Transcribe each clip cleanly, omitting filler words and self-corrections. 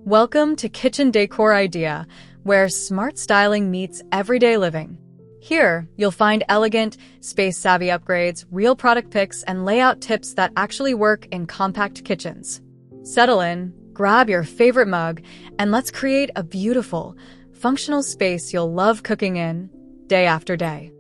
Welcome to Kitchen Decor Idea, where smart styling meets everyday living. Here, you'll find elegant, space-savvy upgrades, real product picks, and layout tips that actually work in compact kitchens. Settle in, grab your favorite mug, and let's create a beautiful, functional space you'll love cooking in day after day.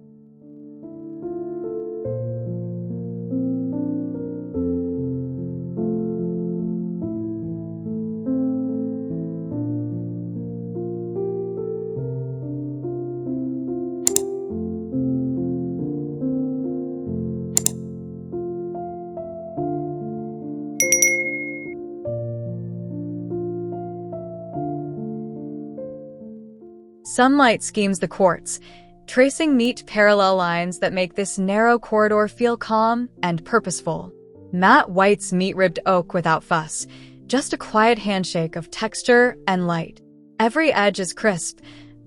Sunlight schemes the quartz, tracing neat parallel lines that make this narrow corridor feel calm and purposeful. Matte whites meet ribbed oak without fuss, just a quiet handshake of texture and light. Every edge is crisp,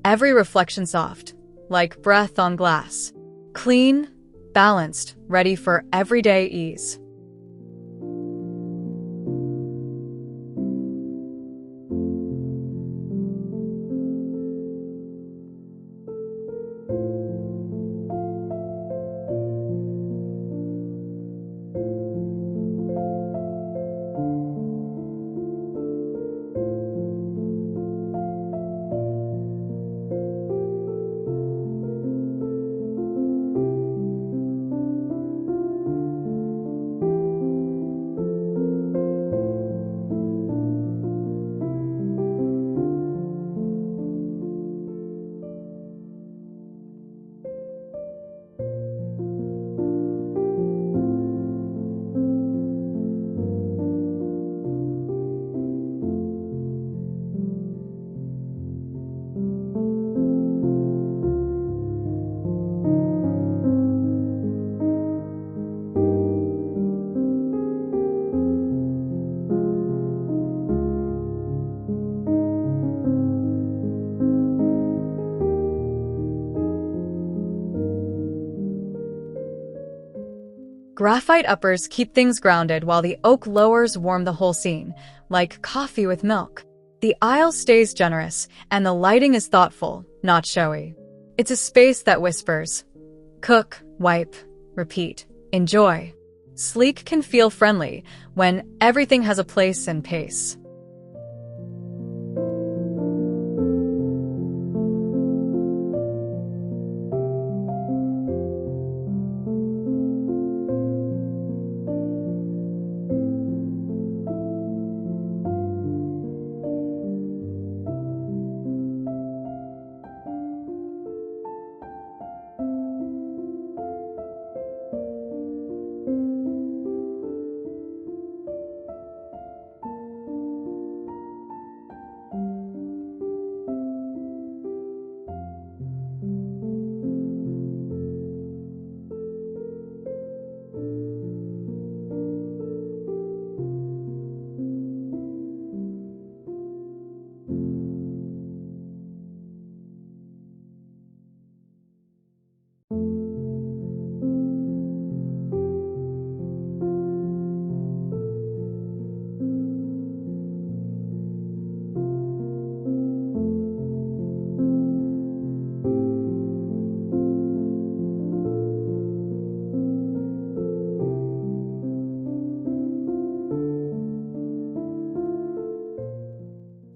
every reflection soft, like breath on glass. Clean, balanced, ready for everyday ease. Graphite uppers keep things grounded while the oak lowers warm the whole scene, like coffee with milk. The aisle stays generous, and the lighting is thoughtful, not showy. It's a space that whispers, cook, wipe, repeat, enjoy. Sleek can feel friendly when everything has a place and pace.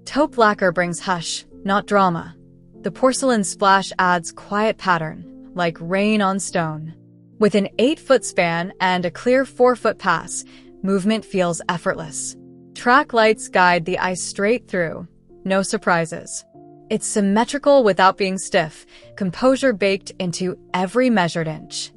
Taupe lacquer brings hush, not drama. The porcelain splash adds quiet pattern, like rain on stone. With an 8-foot span and a clear 4-foot pass, movement feels effortless. Track lights guide the eye straight through, no surprises. It's symmetrical without being stiff, composure baked into every measured inch.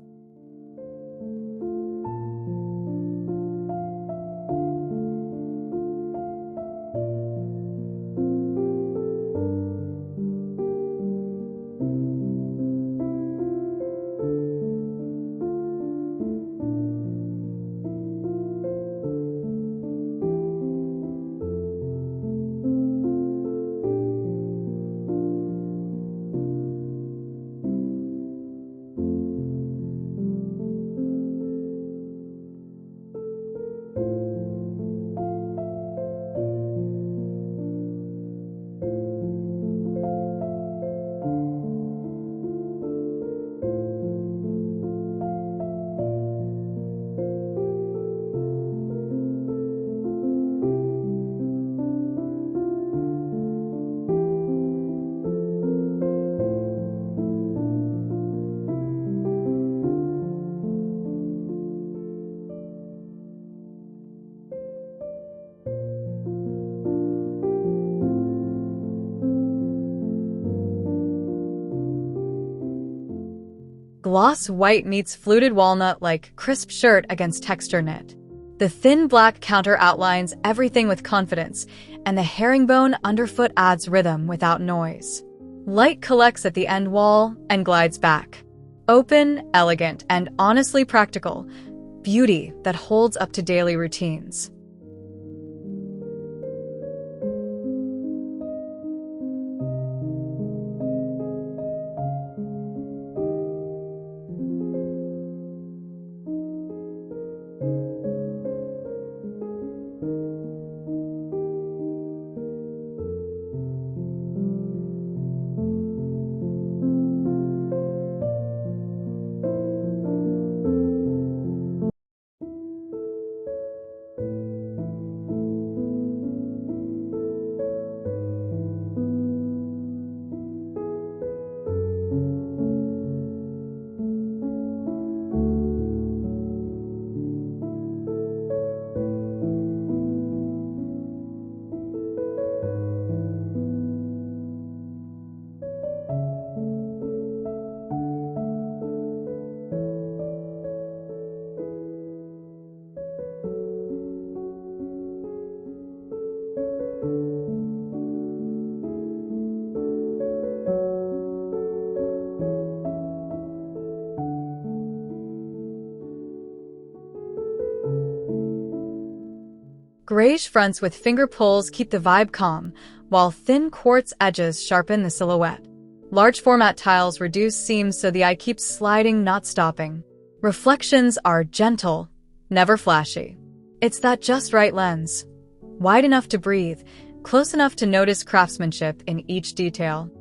Gloss white meets fluted walnut like crisp shirt against texture knit. The thin black counter outlines everything with confidence, and the herringbone underfoot adds rhythm without noise. Light collects at the end wall and glides back. Open, elegant, and honestly practical. Beauty that holds up to daily routines. Grayish fronts with finger pulls keep the vibe calm, while thin quartz edges sharpen the silhouette. Large format tiles reduce seams so the eye keeps sliding, not stopping. Reflections are gentle, never flashy. It's that just right lens. Wide enough to breathe, close enough to notice craftsmanship in each detail.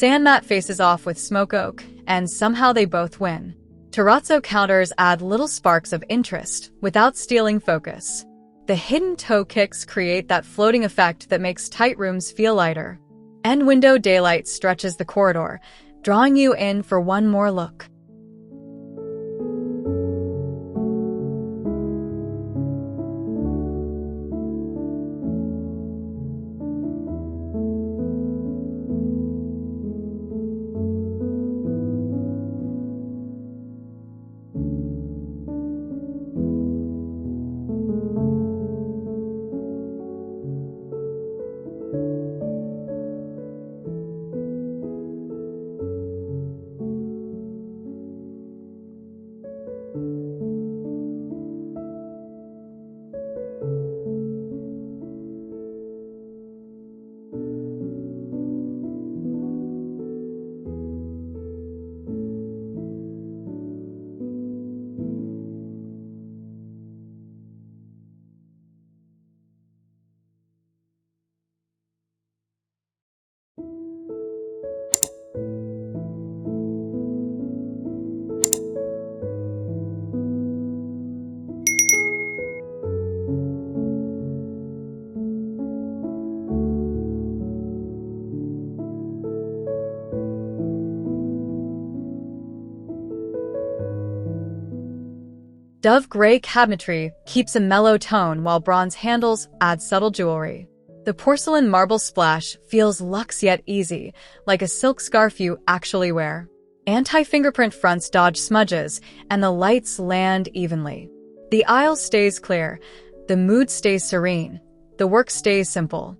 Sandmat faces off with smoke oak, and somehow they both win. Terrazzo counters add little sparks of interest without stealing focus. The hidden toe kicks create that floating effect that makes tight rooms feel lighter. End window daylight stretches the corridor, drawing you in for one more look. Dove gray cabinetry keeps a mellow tone while bronze handles add subtle jewelry. The porcelain marble splash feels luxe yet easy, like a silk scarf you actually wear. Anti-fingerprint fronts dodge smudges, and the lights land evenly. The aisle stays clear. The mood stays serene. The work stays simple.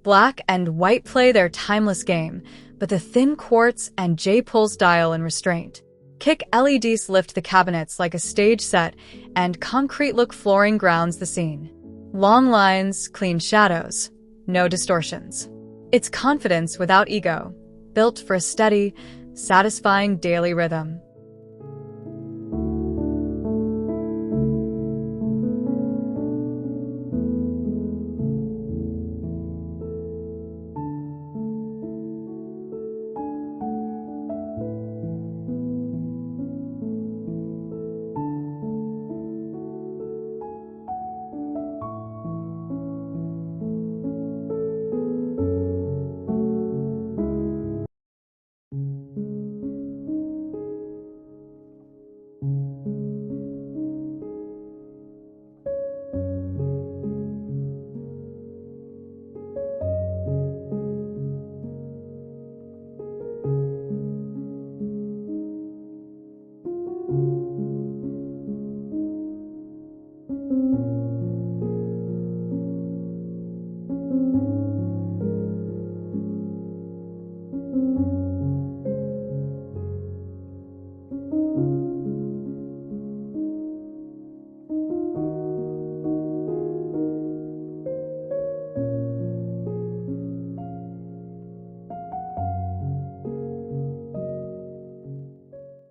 Black and white play their timeless game, but the thin quartz and J pulls dial in restraint. Kick LEDs lift the cabinets like a stage set, and concrete look flooring grounds the scene. Long lines, clean shadows, no distortions. It's confidence without ego, built for a steady, satisfying daily rhythm.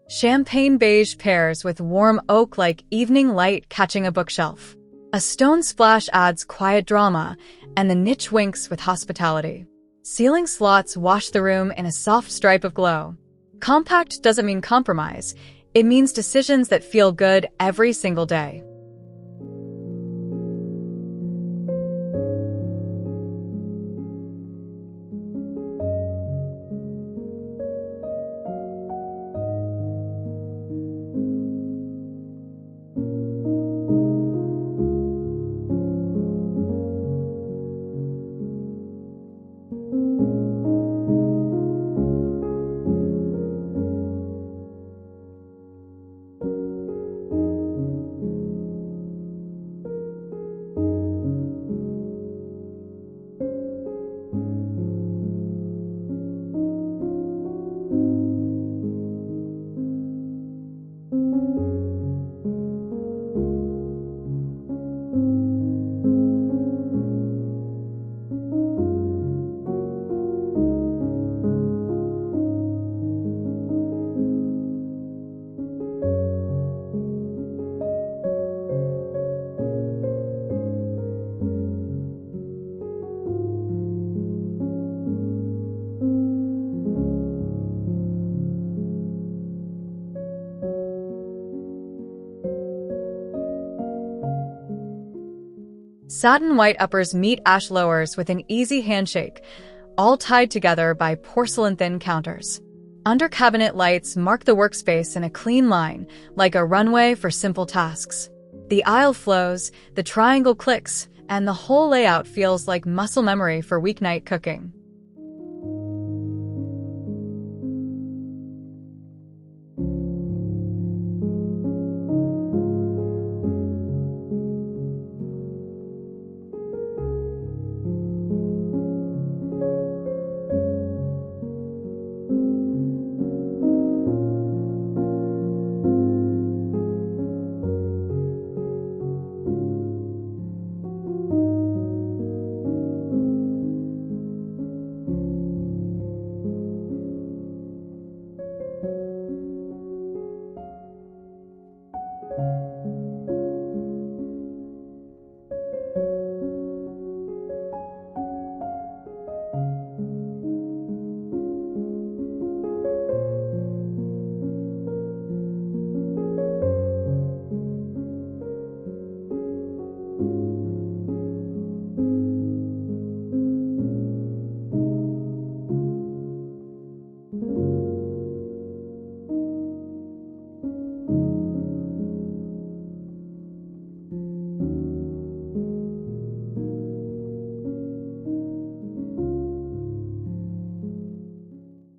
Champagne beige pairs with warm oak like evening light catching a bookshelf. A stone splash adds quiet drama, and the niche winks with hospitality. Ceiling slots wash the room in a soft stripe of glow. Compact doesn't mean compromise. It means decisions that feel good every single day. Satin white uppers meet ash lowers with an easy handshake, all tied together by porcelain-thin counters. Under-cabinet lights mark the workspace in a clean line, like a runway for simple tasks. The aisle flows, the triangle clicks, and the whole layout feels like muscle memory for weeknight cooking.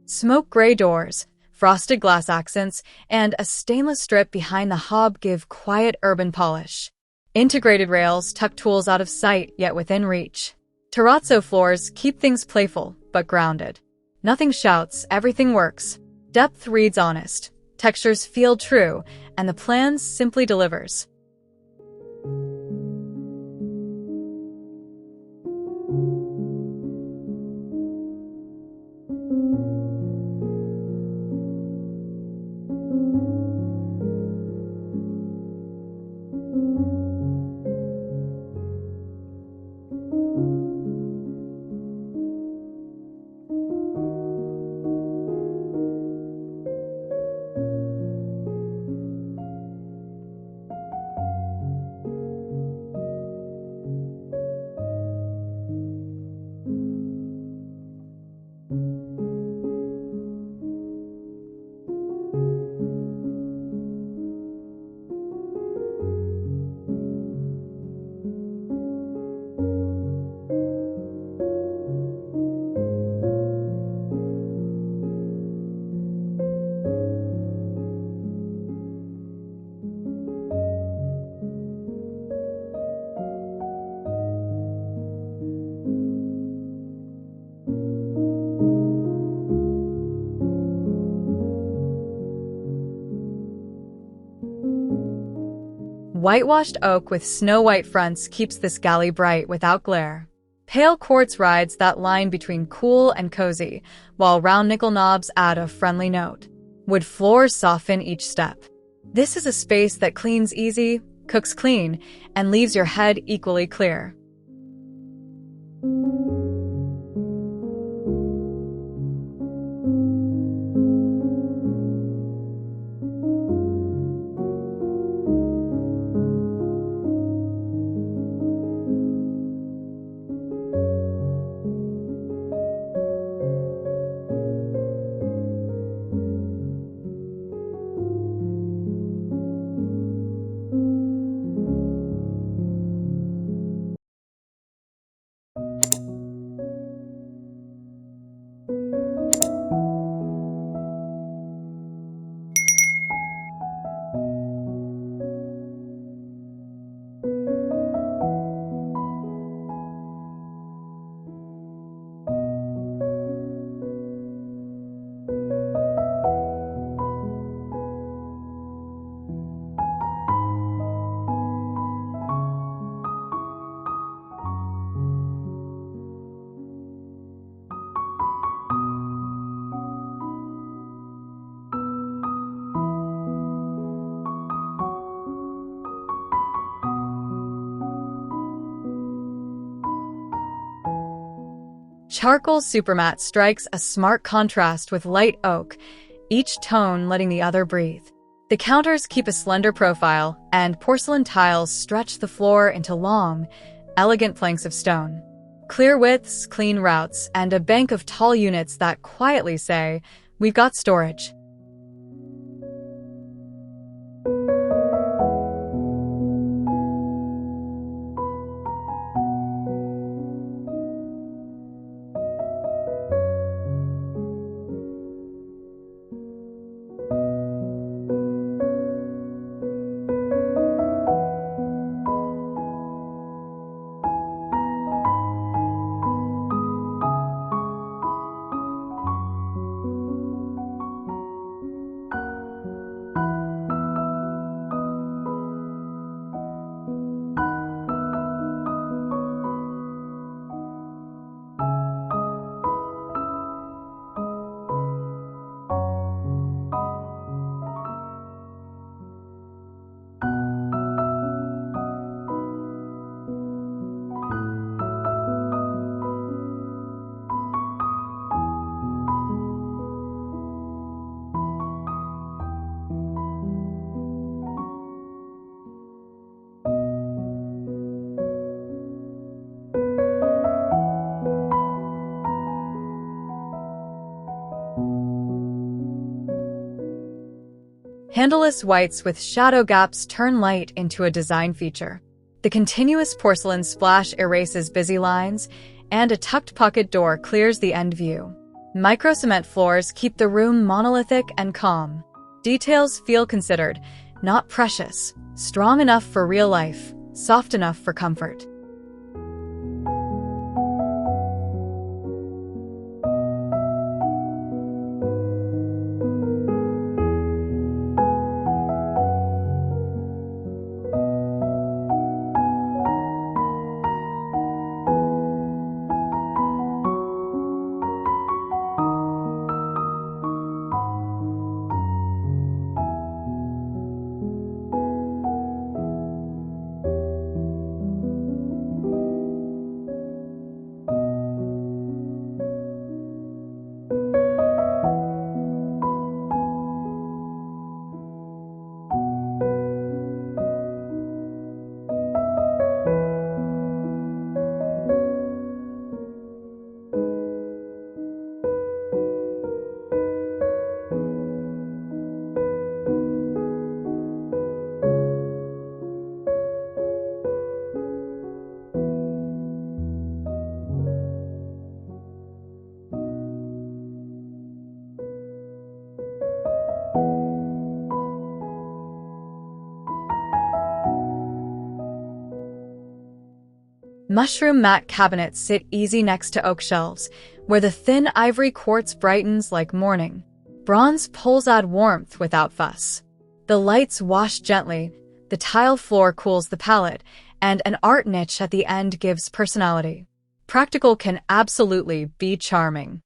Smoke gray doors, frosted glass accents, and a stainless strip behind the hob give quiet urban polish. Integrated rails tuck tools out of sight yet within reach. Terrazzo floors keep things playful but grounded. Nothing shouts, everything works. Depth reads honest, textures feel true, and the plan simply delivers. Whitewashed oak with snow-white fronts keeps this galley bright without glare. Pale quartz rides that line between cool and cozy, while round nickel knobs add a friendly note. Wood floors soften each step. This is a space that cleans easy, cooks clean, and leaves your head equally clear. Charcoal supermat strikes a smart contrast with light oak, each tone letting the other breathe. The counters keep a slender profile, and porcelain tiles stretch the floor into long, elegant planks of stone. Clear widths, clean routes, and a bank of tall units that quietly say, "We've got storage." Handleless whites with shadow gaps turn light into a design feature. The continuous porcelain splash erases busy lines, and a tucked pocket door clears the end view. Micro-cement floors keep the room monolithic and calm. Details feel considered, not precious, strong enough for real life, soft enough for comfort. Mushroom mat cabinets sit easy next to oak shelves, where the thin ivory quartz brightens like morning. Bronze poles add warmth without fuss. The lights wash gently, the tile floor cools the palate, and an art niche at the end gives personality. Practical can absolutely be charming.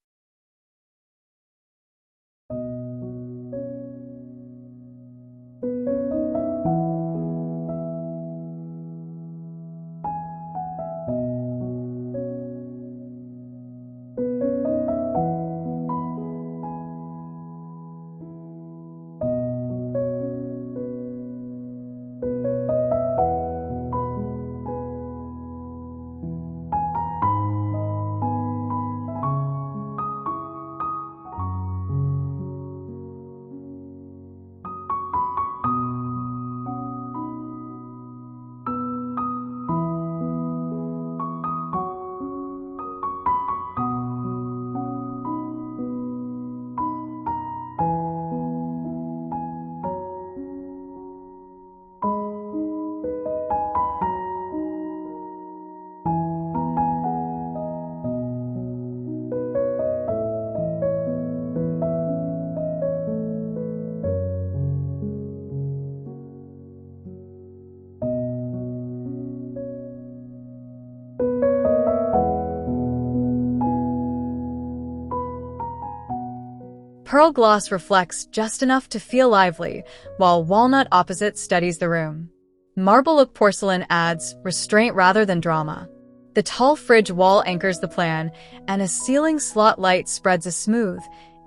Pearl gloss reflects just enough to feel lively, while walnut opposite steadies the room. Marble oak porcelain adds restraint rather than drama. The tall fridge wall anchors the plan, and a ceiling slot light spreads a smooth,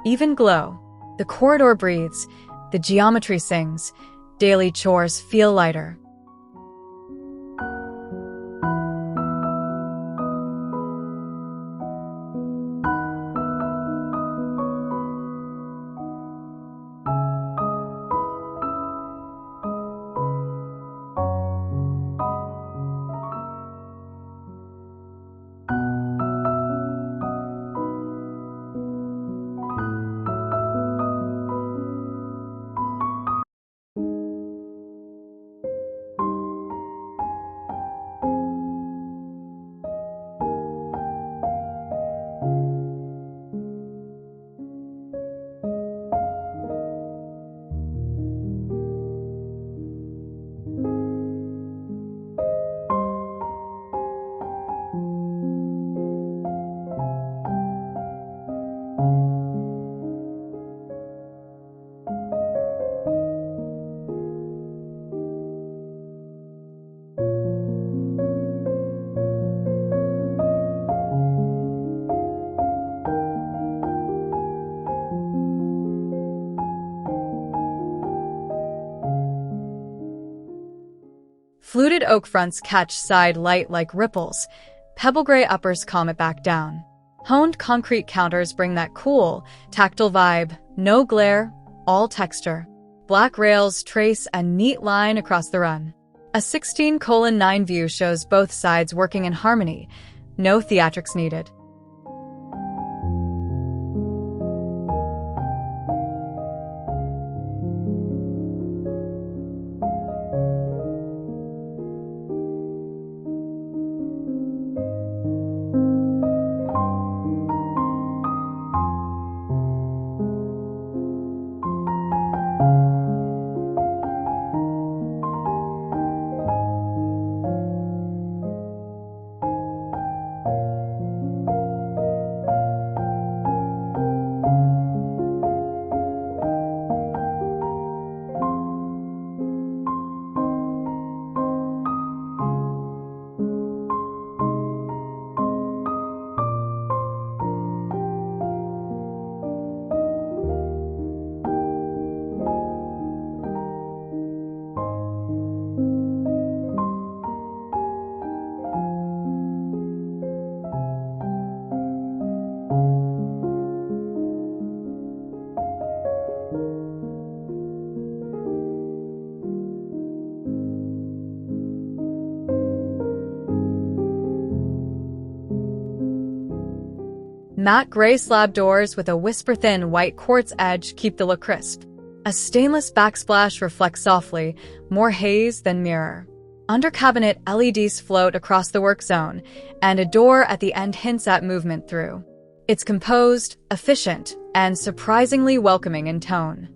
even glow. The corridor breathes, the geometry sings, daily chores feel lighter. Fluted oak fronts catch side light like ripples. Pebble gray uppers calm it back down. Honed concrete counters bring that cool, tactile vibe. No glare, all texture. Black rails trace a neat line across the run. A 16:9 view shows both sides working in harmony. No theatrics needed. Matte gray slab doors with a whisper-thin white quartz edge keep the look crisp. A stainless backsplash reflects softly, more haze than mirror. Under cabinet, LEDs float across the work zone, and a door at the end hints at movement through. It's composed, efficient, and surprisingly welcoming in tone.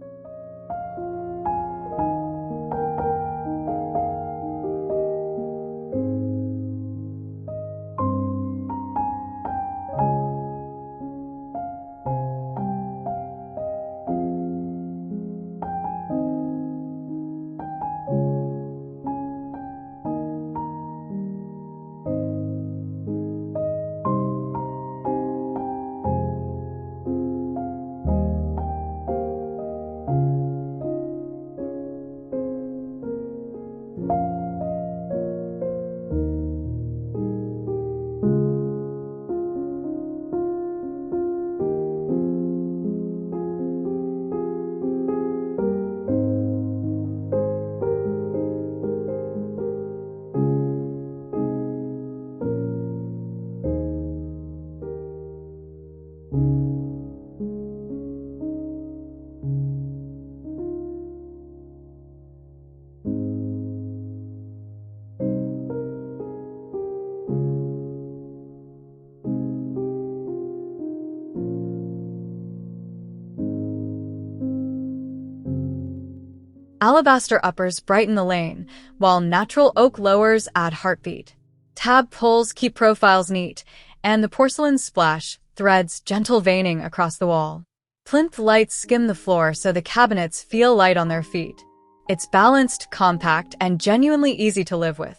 Alabaster uppers brighten the lane, while natural oak lowers add heartbeat. Tab pulls keep profiles neat, and the porcelain splash threads gentle veining across the wall. Plinth lights skim the floor so the cabinets feel light on their feet. It's balanced, compact, and genuinely easy to live with.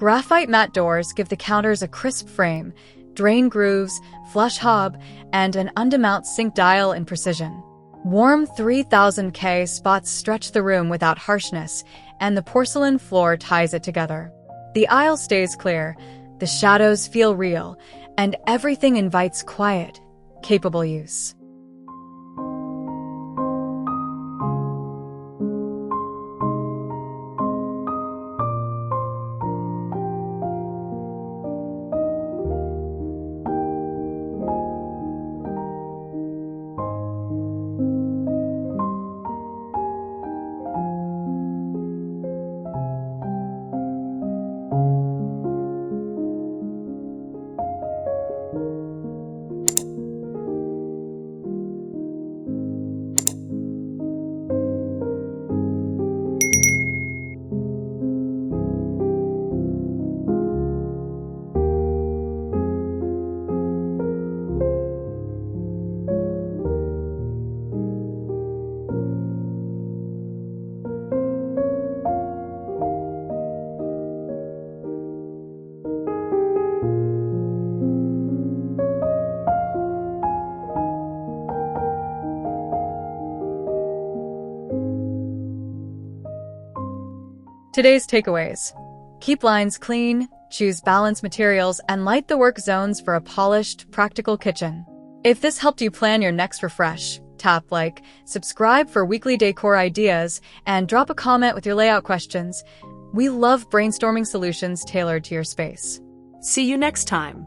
Graphite matte doors give the counters a crisp frame, drain grooves, flush hob, and an undermount sink dial in precision. Warm 3000K spots stretch the room without harshness, and the porcelain floor ties it together. The aisle stays clear, the shadows feel real, and everything invites quiet, capable use. Today's takeaways. Keep lines clean, choose balanced materials, and light the work zones for a polished, practical kitchen. If this helped you plan your next refresh, tap like, subscribe for weekly decor ideas, and drop a comment with your layout questions. We love brainstorming solutions tailored to your space. See you next time.